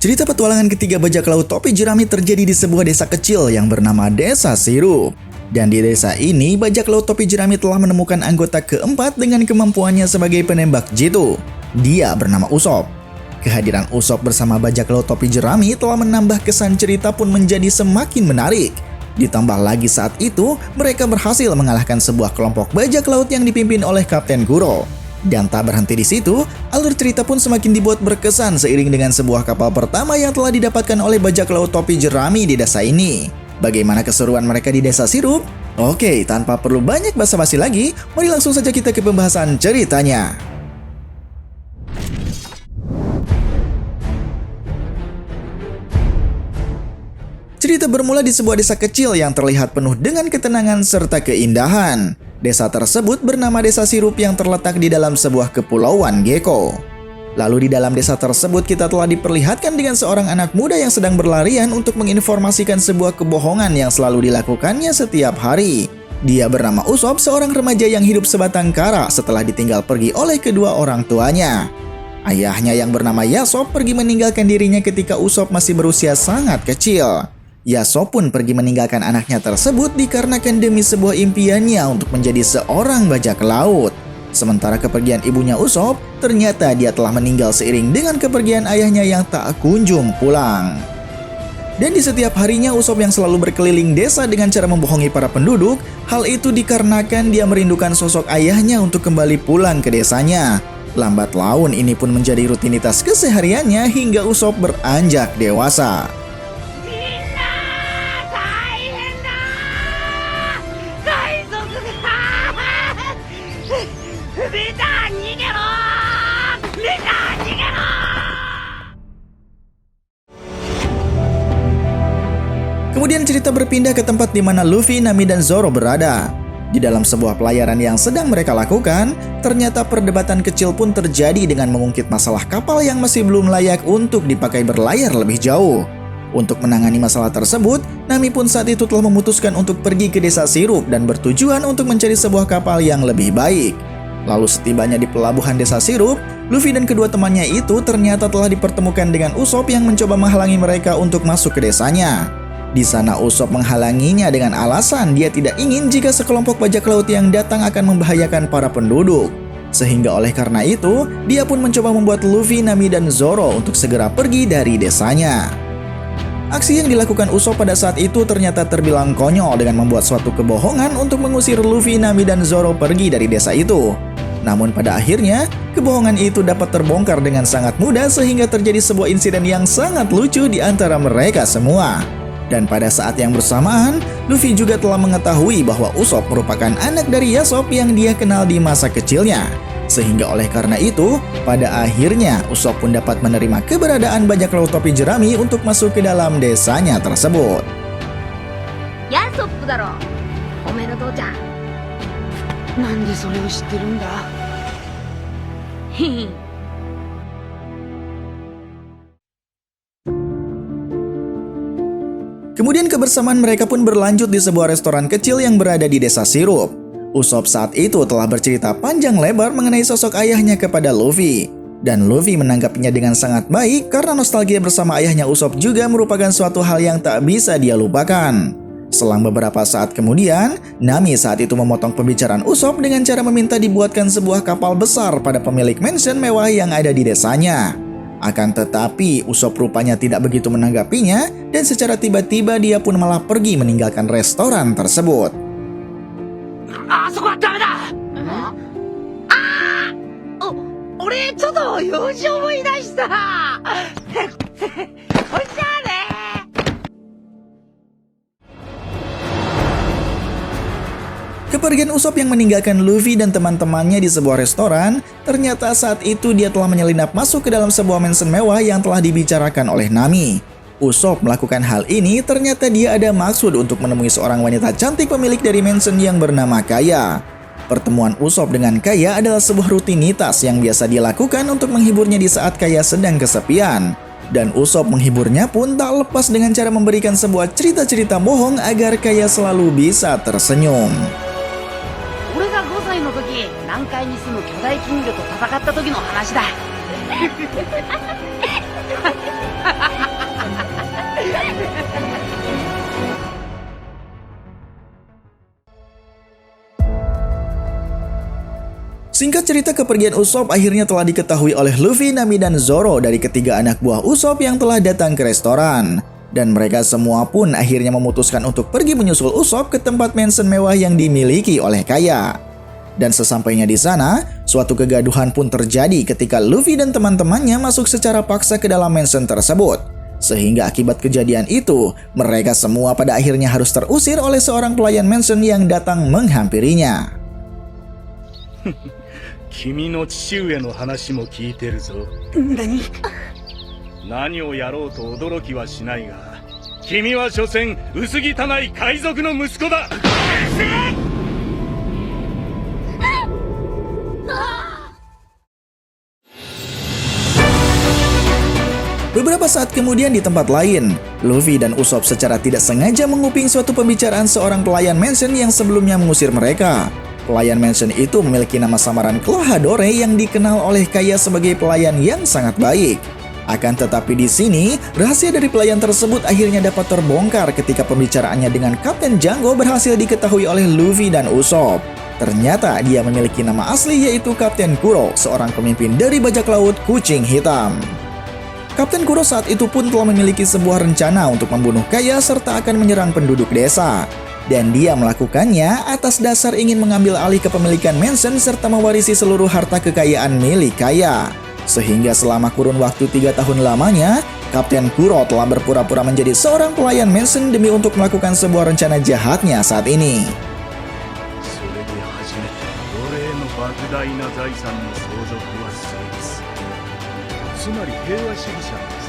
Cerita petualangan ketiga bajak laut topi jerami terjadi di sebuah desa kecil yang bernama Desa Sirup. Dan di desa ini, bajak laut topi jerami telah menemukan anggota keempat dengan kemampuannya sebagai penembak jitu. Dia bernama Usop. Kehadiran Usop bersama bajak laut topi jerami telah menambah kesan cerita pun menjadi semakin menarik. Ditambah lagi saat itu, mereka berhasil mengalahkan sebuah kelompok bajak laut yang dipimpin oleh Kapten Kuro. Dan tak berhenti di situ, alur cerita pun semakin dibuat berkesan seiring dengan sebuah kapal pertama yang telah didapatkan oleh bajak laut topi jerami di desa ini. Bagaimana keseruan mereka di Desa Sirup? Oke, tanpa perlu banyak basa-basi lagi, mari langsung saja kita ke pembahasan ceritanya. Cerita bermula di sebuah desa kecil yang terlihat penuh dengan ketenangan serta keindahan. Desa tersebut bernama Desa Sirup yang terletak di dalam sebuah kepulauan Gecko. Lalu di dalam desa tersebut kita telah diperlihatkan dengan seorang anak muda yang sedang berlarian untuk menginformasikan sebuah kebohongan yang selalu dilakukannya setiap hari. Dia bernama Usop, seorang remaja yang hidup sebatang kara setelah ditinggal pergi oleh kedua orang tuanya. Ayahnya yang bernama Yasop pergi meninggalkan dirinya ketika Usop masih berusia sangat kecil. Yasop pun pergi meninggalkan anaknya tersebut dikarenakan demi sebuah impiannya untuk menjadi seorang bajak laut. Sementara kepergian ibunya Usop, ternyata dia telah meninggal seiring dengan kepergian ayahnya yang tak kunjung pulang. Dan di setiap harinya Usop yang selalu berkeliling desa dengan cara membohongi para penduduk, hal itu dikarenakan dia merindukan sosok ayahnya untuk kembali pulang ke desanya. Lambat laun ini pun menjadi rutinitas kesehariannya hingga Usop beranjak dewasa. Kemudian cerita berpindah ke tempat di mana Luffy, Nami, dan Zoro berada. Di dalam sebuah pelayaran yang sedang mereka lakukan, ternyata perdebatan kecil pun terjadi dengan mengungkit masalah kapal yang masih belum layak untuk dipakai berlayar lebih jauh. Untuk menangani masalah tersebut, Nami pun saat itu telah memutuskan untuk pergi ke Desa Sirup dan bertujuan untuk mencari sebuah kapal yang lebih baik. Lalu setibanya di pelabuhan Desa Sirup, Luffy dan kedua temannya itu ternyata telah dipertemukan dengan Usop yang mencoba menghalangi mereka untuk masuk ke desanya. Di sana Usop menghalanginya dengan alasan dia tidak ingin jika sekelompok bajak laut yang datang akan membahayakan para penduduk. Sehingga oleh karena itu, dia pun mencoba membuat Luffy, Nami, dan Zoro untuk segera pergi dari desanya. Aksi yang dilakukan Usop pada saat itu ternyata terbilang konyol dengan membuat suatu kebohongan untuk mengusir Luffy, Nami, dan Zoro pergi dari desa itu. Namun pada akhirnya, kebohongan itu dapat terbongkar dengan sangat mudah sehingga terjadi sebuah insiden yang sangat lucu di antara mereka semua. Dan pada saat yang bersamaan, Luffy juga telah mengetahui bahwa Usop merupakan anak dari Yasop yang dia kenal di masa kecilnya. Sehingga oleh karena itu, pada akhirnya Usop pun dapat menerima keberadaan bajak laut topi jerami untuk masuk ke dalam desanya tersebut. Yasop daro. Omedetou touchan. Nande sore o shitteru n da? Hihi. Kemudian kebersamaan mereka pun berlanjut di sebuah restoran kecil yang berada di Desa Sirup. Usop saat itu telah bercerita panjang lebar mengenai sosok ayahnya kepada Luffy. Dan Luffy menanggapinya dengan sangat baik karena nostalgia bersama ayahnya Usop juga merupakan suatu hal yang tak bisa dia lupakan. Selang beberapa saat kemudian, Nami saat itu memotong pembicaraan Usop dengan cara meminta dibuatkan sebuah kapal besar pada pemilik mansion mewah yang ada di desanya. Akan tetapi, Usop rupanya tidak begitu menanggapinya dan secara tiba-tiba dia pun malah pergi meninggalkan restoran tersebut. Kepergian Usop yang meninggalkan Luffy dan teman-temannya di sebuah restoran, ternyata saat itu dia telah menyelinap masuk ke dalam sebuah mansion mewah yang telah dibicarakan oleh Nami. Usop melakukan hal ini ternyata dia ada maksud untuk menemui seorang wanita cantik pemilik dari mansion yang bernama Kaya. Pertemuan Usop dengan Kaya adalah sebuah rutinitas yang biasa dia lakukan untuk menghiburnya di saat Kaya sedang kesepian. Dan Usop menghiburnya pun tak lepas dengan cara memberikan sebuah cerita-cerita bohong agar Kaya selalu bisa tersenyum. 歳の時、南海に住む巨大金魚と戦った時の話だ。Singkat cerita, kepergian Usopp akhirnya telah diketahui oleh Luffy, Nami, dan Zoro dari ketiga anak buah Usopp yang telah datang ke restoran. Dan mereka semua pun akhirnya memutuskan untuk pergi menyusul Usopp ke tempat mansion mewah yang dimiliki oleh Kaya. Dan sesampainya di sana, suatu kegaduhan pun terjadi ketika Luffy dan teman-temannya masuk secara paksa ke dalam mansion tersebut. Sehingga akibat kejadian itu, mereka semua pada akhirnya harus terusir oleh seorang pelayan mansion yang datang menghampirinya. 君の父上の話も聞いてるぞ。何をやろうと驚きはしないが、君は所詮薄汚い海賊の息子だ。Beberapa saat kemudian di tempat lain, Luffy dan Usopp secara tidak sengaja menguping suatu pembicaraan seorang pelayan mansion yang sebelumnya mengusir mereka. Pelayan mansion itu memiliki nama samaran Klahadore yang dikenal oleh Kaya sebagai pelayan yang sangat baik. Akan tetapi di sini, rahasia dari pelayan tersebut akhirnya dapat terbongkar ketika pembicaraannya dengan Kapten Django berhasil diketahui oleh Luffy dan Usopp. Ternyata dia memiliki nama asli yaitu Kapten Kuro, seorang pemimpin dari bajak laut Kucing Hitam. Kapten Kuro saat itu pun telah memiliki sebuah rencana untuk membunuh Kaya serta akan menyerang penduduk desa. Dan dia melakukannya atas dasar ingin mengambil alih kepemilikan mansion serta mewarisi seluruh harta kekayaan milik Kaya. Sehingga selama kurun waktu 3 tahun lamanya, Kapten Kuro telah berpura-pura menjadi seorang pelayan mansion demi untuk melakukan sebuah rencana jahatnya saat ini. それで初めて奴隷の莫大な財産の相続は成立。つまり平和主義者なんです。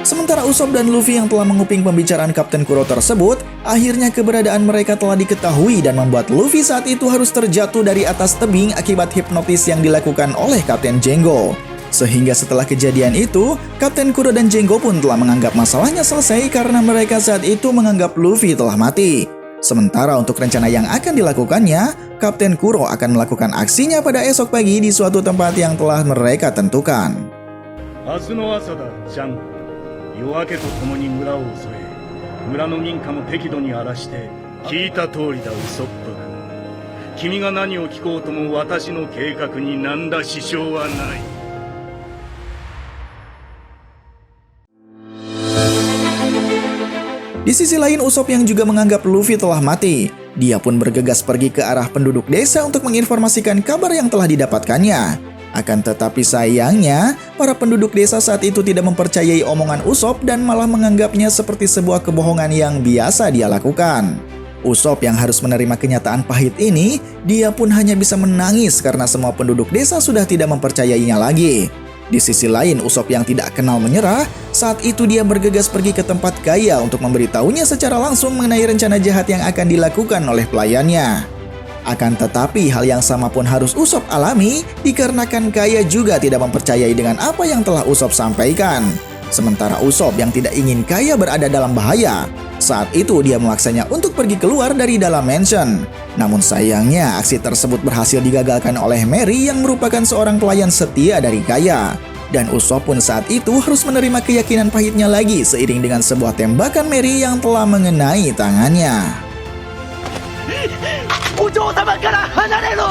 Sementara Usopp dan Luffy yang telah menguping pembicaraan Kapten Kuro tersebut, akhirnya keberadaan mereka telah diketahui dan membuat Luffy saat itu harus terjatuh dari atas tebing akibat hipnotis yang dilakukan oleh Kapten Django. Sehingga setelah kejadian itu, Kapten Kuro dan Django pun telah menganggap masalahnya selesai karena mereka saat itu menganggap Luffy telah mati. Sementara untuk rencana yang akan dilakukannya, Kapten Kuro akan melakukan aksinya pada esok pagi di suatu tempat yang telah mereka tentukan. 明日の朝だ、ジャンゴ。夜明けとともに村を襲え、村の民家も適度に荒らして、聞いた通りだ、ウソップ君。君が何を聞こうとも私の計画に何ら支障はない。 Di sisi lain, Usopp yang juga menganggap Luffy telah mati. Dia pun bergegas pergi ke arah penduduk desa untuk menginformasikan kabar yang telah didapatkannya. Akan tetapi sayangnya, para penduduk desa saat itu tidak mempercayai omongan Usopp dan malah menganggapnya seperti sebuah kebohongan yang biasa dia lakukan. Usopp yang harus menerima kenyataan pahit ini, dia pun hanya bisa menangis karena semua penduduk desa sudah tidak mempercayainya lagi. Di sisi lain, Usopp yang tidak kenal menyerah, saat itu dia bergegas pergi ke tempat Kaya untuk memberitahunya secara langsung mengenai rencana jahat yang akan dilakukan oleh pelayannya. Akan tetapi hal yang sama pun harus Usopp alami dikarenakan Kaya juga tidak mempercayai dengan apa yang telah Usopp sampaikan. Sementara Usopp yang tidak ingin Kaya berada dalam bahaya, saat itu dia memaksanya untuk pergi keluar dari dalam mansion. Namun sayangnya aksi tersebut berhasil digagalkan oleh Mary yang merupakan seorang pelayan setia dari Kaya. Dan Usopp pun saat itu harus menerima keyakinan pahitnya lagi seiring dengan sebuah tembakan Mary yang telah mengenai tangannya. お嬢様から離れろ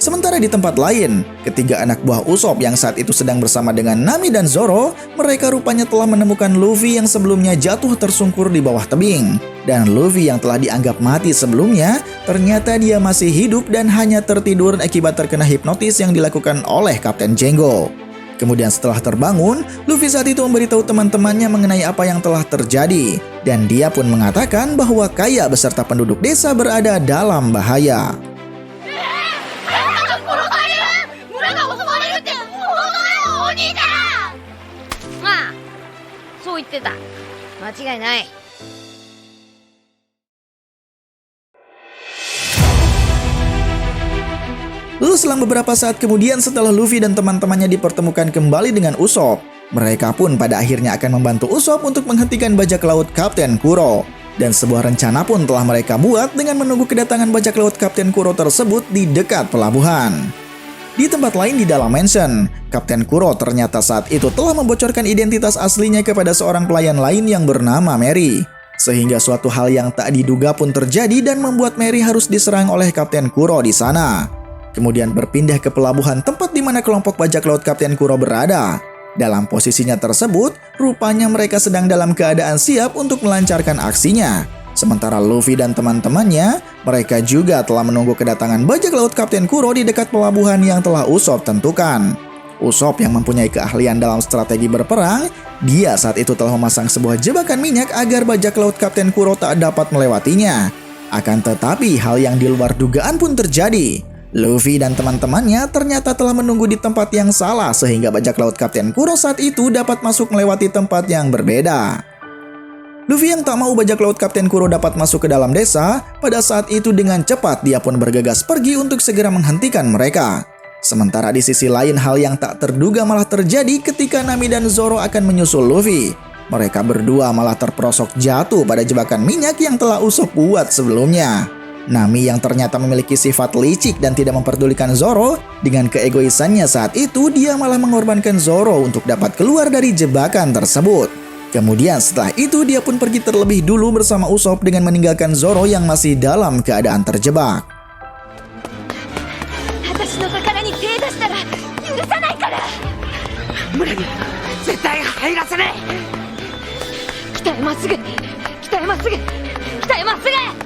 ！Sementara di tempat lain, ketiga anak buah Usopp yang saat itu sedang bersama dengan Nami dan Zoro, mereka rupanya telah menemukan Luffy yang sebelumnya jatuh tersungkur di bawah tebing. Dan Luffy yang telah dianggap mati sebelumnya, ternyata dia masih hidup dan hanya tertidur akibat terkena hipnotis yang dilakukan oleh Kapten Django. Kemudian setelah terbangun, Luffy saat itu memberitahu teman-temannya mengenai apa yang telah terjadi. Dan dia pun mengatakan bahwa Kaya beserta penduduk desa berada dalam bahaya. そう言ってた。間違いない。Lalu selang beberapa saat kemudian setelah Luffy dan teman-temannya dipertemukan kembali dengan Usopp, mereka pun pada akhirnya akan membantu Usopp untuk menghentikan bajak laut Kapten Kuro. Dan sebuah rencana pun telah mereka buat dengan menunggu kedatangan bajak laut Kapten Kuro tersebut di dekat pelabuhan. Di tempat lain di dalam mansion, Kapten Kuro ternyata saat itu telah membocorkan identitas aslinya kepada seorang pelayan lain yang bernama Mary. Sehingga suatu hal yang tak diduga pun terjadi dan membuat Mary harus diserang oleh Kapten Kuro di sana. Kemudian berpindah ke pelabuhan tempat di mana kelompok bajak laut Kapten Kuro berada. Dalam posisinya tersebut, rupanya mereka sedang dalam keadaan siap untuk melancarkan aksinya. Sementara Luffy dan teman-temannya, mereka juga telah menunggu kedatangan bajak laut Kapten Kuro di dekat pelabuhan yang telah Usopp tentukan. Usopp yang mempunyai keahlian dalam strategi berperang, dia saat itu telah memasang sebuah jebakan minyak agar bajak laut Kapten Kuro tak dapat melewatinya. Akan tetapi hal yang di luar dugaan pun terjadi. Luffy dan teman-temannya ternyata telah menunggu di tempat yang salah sehingga bajak laut Kapten Kuro saat itu dapat masuk melewati tempat yang berbeda. Luffy yang tak mau bajak laut Kapten Kuro dapat masuk ke dalam desa, pada saat itu dengan cepat dia pun bergegas pergi untuk segera menghentikan mereka. Sementara di sisi lain hal yang tak terduga malah terjadi ketika Nami dan Zoro akan menyusul Luffy. Mereka berdua malah terperosok jatuh pada jebakan minyak yang telah Usopp buat sebelumnya. Nami yang ternyata memiliki sifat licik dan tidak memperdulikan Zoro, dengan keegoisannya saat itu dia malah mengorbankan Zoro untuk dapat keluar dari jebakan tersebut. Kemudian setelah itu dia pun pergi terlebih dulu bersama Usopp dengan meninggalkan Zoro yang masih dalam keadaan terjebak. 私の宝に手出したら許さないから。村に絶対入らせない。北へまっすぐ、北へまっすぐ、北へまっすぐ。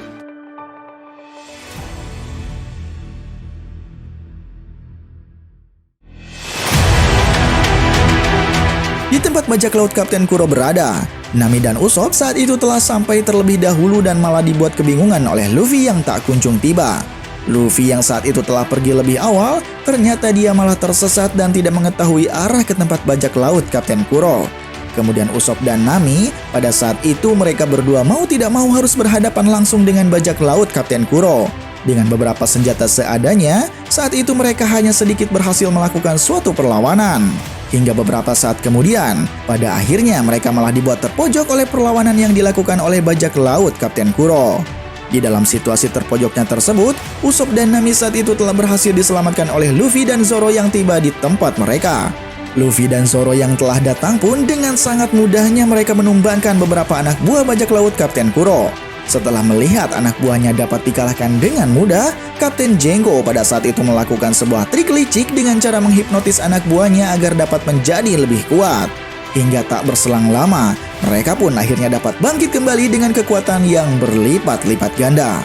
Di tempat bajak laut Kapten Kuro berada, Nami dan Usopp saat itu telah sampai terlebih dahulu dan malah dibuat kebingungan oleh Luffy yang tak kunjung tiba. Luffy yang saat itu telah pergi lebih awal, ternyata dia malah tersesat dan tidak mengetahui arah ke tempat bajak laut Kapten Kuro. Kemudian Usopp dan Nami, pada saat itu mereka berdua mau tidak mau harus berhadapan langsung dengan bajak laut Kapten Kuro. Dengan beberapa senjata seadanya, saat itu mereka hanya sedikit berhasil melakukan suatu perlawanan. Hingga beberapa saat kemudian, pada akhirnya mereka malah dibuat terpojok oleh perlawanan yang dilakukan oleh bajak laut Kapten Kuro. Di dalam situasi terpojoknya tersebut, Usopp dan Nami saat itu telah berhasil diselamatkan oleh Luffy dan Zoro yang tiba di tempat mereka. Luffy dan Zoro yang telah datang pun dengan sangat mudahnya mereka menumbangkan beberapa anak buah bajak laut Kapten Kuro. Setelah melihat anak buahnya dapat dikalahkan dengan mudah, Kapten Zenggo pada saat itu melakukan sebuah trik licik dengan cara menghipnotis anak buahnya agar dapat menjadi lebih kuat. Hingga tak berselang lama, mereka pun akhirnya dapat bangkit kembali dengan kekuatan yang berlipat-lipat ganda.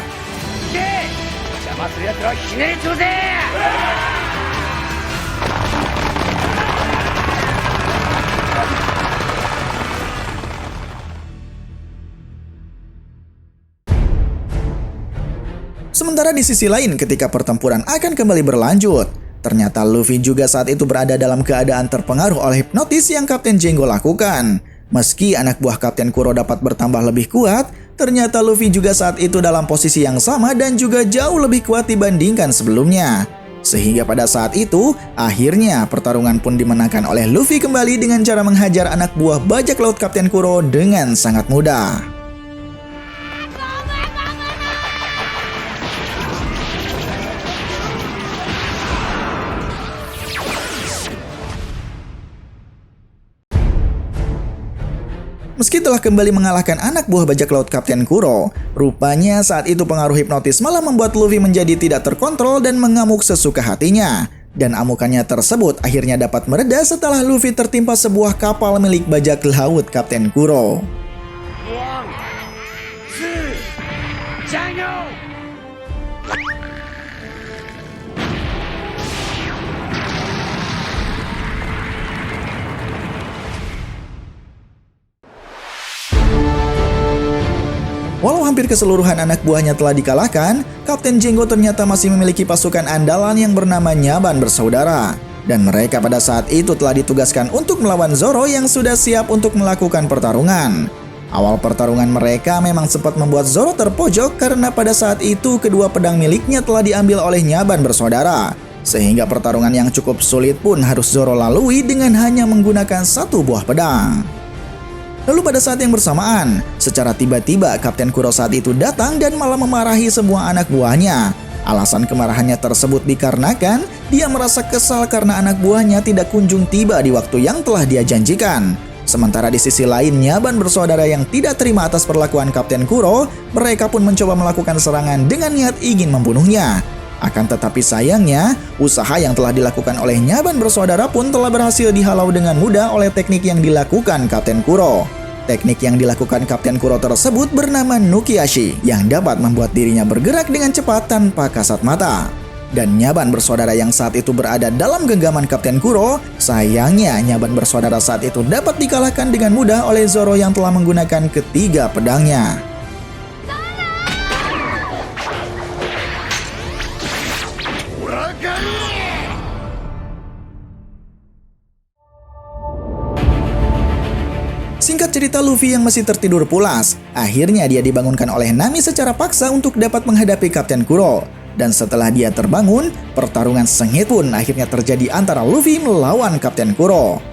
Sementara di sisi lain ketika pertempuran akan kembali berlanjut, ternyata Luffy juga saat itu berada dalam keadaan terpengaruh oleh hipnotis yang Kapten Zenggo lakukan. Meski anak buah Kapten Kuro dapat bertambah lebih kuat, ternyata Luffy juga saat itu dalam posisi yang sama dan juga jauh lebih kuat dibandingkan sebelumnya. Sehingga pada saat itu, akhirnya pertarungan pun dimenangkan oleh Luffy kembali dengan cara menghajar anak buah bajak laut Kapten Kuro dengan sangat mudah. Meski telah kembali mengalahkan anak buah bajak laut Kapten Kuro, rupanya saat itu pengaruh hipnotis malah membuat Luffy menjadi tidak terkontrol dan mengamuk sesuka hatinya. Dan amukannya tersebut akhirnya dapat mereda setelah Luffy tertimpa sebuah kapal milik bajak laut Kapten Kuro. Walau hampir keseluruhan anak buahnya telah dikalahkan, Kapten Zenggo ternyata masih memiliki pasukan andalan yang bernama Nyaban Bersaudara. Dan mereka pada saat itu telah ditugaskan untuk melawan Zoro yang sudah siap untuk melakukan pertarungan. Awal pertarungan mereka memang sempat membuat Zoro terpojok karena pada saat itu kedua pedang miliknya telah diambil oleh Nyaban Bersaudara. Sehingga pertarungan yang cukup sulit pun harus Zoro lalui dengan hanya menggunakan satu buah pedang. Lalu pada saat yang bersamaan, secara tiba-tiba Kapten Kuro saat itu datang dan malah memarahi semua anak buahnya. Alasan kemarahannya tersebut dikarenakan dia merasa kesal karena anak buahnya tidak kunjung tiba di waktu yang telah dia janjikan. Sementara di sisi lain, Nyaban bersaudara yang tidak terima atas perlakuan Kapten Kuro, mereka pun mencoba melakukan serangan dengan niat ingin membunuhnya. Akan tetapi sayangnya, usaha yang telah dilakukan oleh Nyaban bersaudara pun telah berhasil dihalau dengan mudah oleh teknik yang dilakukan Kapten Kuro. Teknik yang dilakukan Kapten Kuro tersebut bernama Nukiashi, yang dapat membuat dirinya bergerak dengan cepat tanpa kasat mata. Dan Nyaban bersaudara yang saat itu berada dalam genggaman Kapten Kuro, sayangnya Nyaban bersaudara saat itu dapat dikalahkan dengan mudah oleh Zoro yang telah menggunakan ketiga pedangnya. Singkat cerita, Luffy yang masih tertidur pulas, akhirnya dia dibangunkan oleh Nami secara paksa untuk dapat menghadapi Kapten Kuro. Dan setelah dia terbangun, pertarungan sengit pun akhirnya terjadi antara Luffy melawan Kapten Kuro.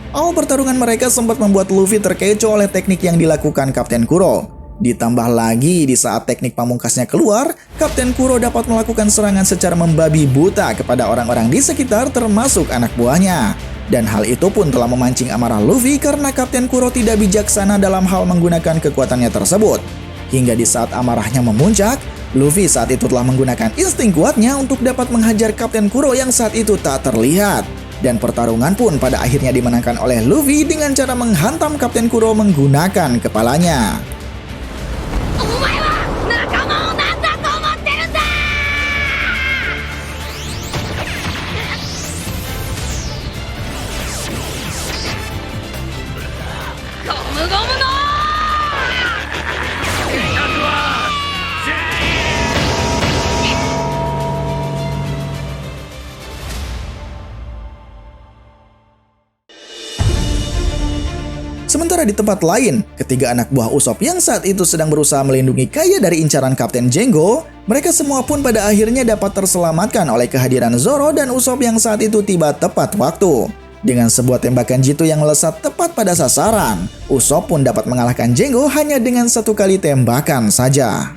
Awal pertarungan mereka sempat membuat Luffy terkecoh oleh teknik yang dilakukan Kapten Kuro. Ditambah lagi di saat teknik pamungkasnya keluar, Kapten Kuro dapat melakukan serangan secara membabi buta kepada orang-orang di sekitar termasuk anak buahnya. Dan hal itu pun telah memancing amarah Luffy karena Kapten Kuro tidak bijaksana dalam hal menggunakan kekuatannya tersebut. Hingga di saat amarahnya memuncak, Luffy saat itu telah menggunakan insting kuatnya untuk dapat menghajar Kapten Kuro yang saat itu tak terlihat. Dan pertarungan pun pada akhirnya dimenangkan oleh Luffy dengan cara menghantam Kapten Kuro menggunakan kepalanya. Sementara di tempat lain, ketiga anak buah Usopp yang saat itu sedang berusaha melindungi Kaya dari incaran Kapten Django, mereka semua pun pada akhirnya dapat terselamatkan oleh kehadiran Zoro dan Usopp yang saat itu tiba tepat waktu. Dengan sebuah tembakan jitu yang melesat tepat pada sasaran, Usopp pun dapat mengalahkan Django hanya dengan satu kali tembakan saja.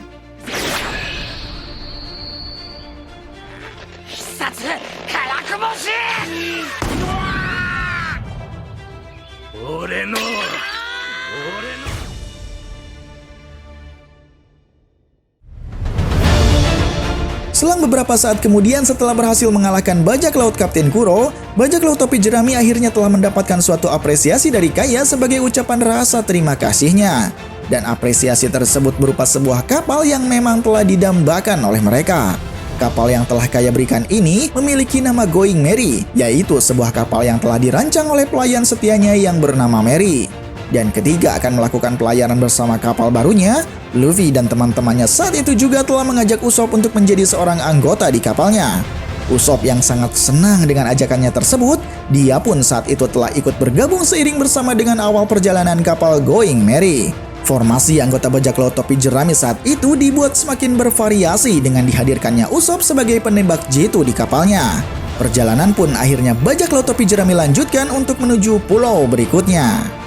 Selang beberapa saat kemudian setelah berhasil mengalahkan bajak laut Kapten Kuro, bajak laut topi jerami akhirnya telah mendapatkan suatu apresiasi dari Kaya sebagai ucapan rasa terima kasihnya. Dan apresiasi tersebut berupa sebuah kapal yang memang telah didambakan oleh mereka. Kapal yang telah Kaya berikan ini memiliki nama Going Merry, yaitu sebuah kapal yang telah dirancang oleh pelayan setianya yang bernama Merry. Dan ketika akan melakukan pelayaran bersama kapal barunya, Luffy dan teman-temannya saat itu juga telah mengajak Usopp untuk menjadi seorang anggota di kapalnya. Usopp yang sangat senang dengan ajakannya tersebut, dia pun saat itu telah ikut bergabung seiring bersama dengan awal perjalanan kapal Going Merry. Formasi anggota bajak laut topi jerami saat itu dibuat semakin bervariasi dengan dihadirkannya Usopp sebagai penembak jitu di kapalnya. Perjalanan pun akhirnya bajak laut topi jerami lanjutkan untuk menuju pulau berikutnya.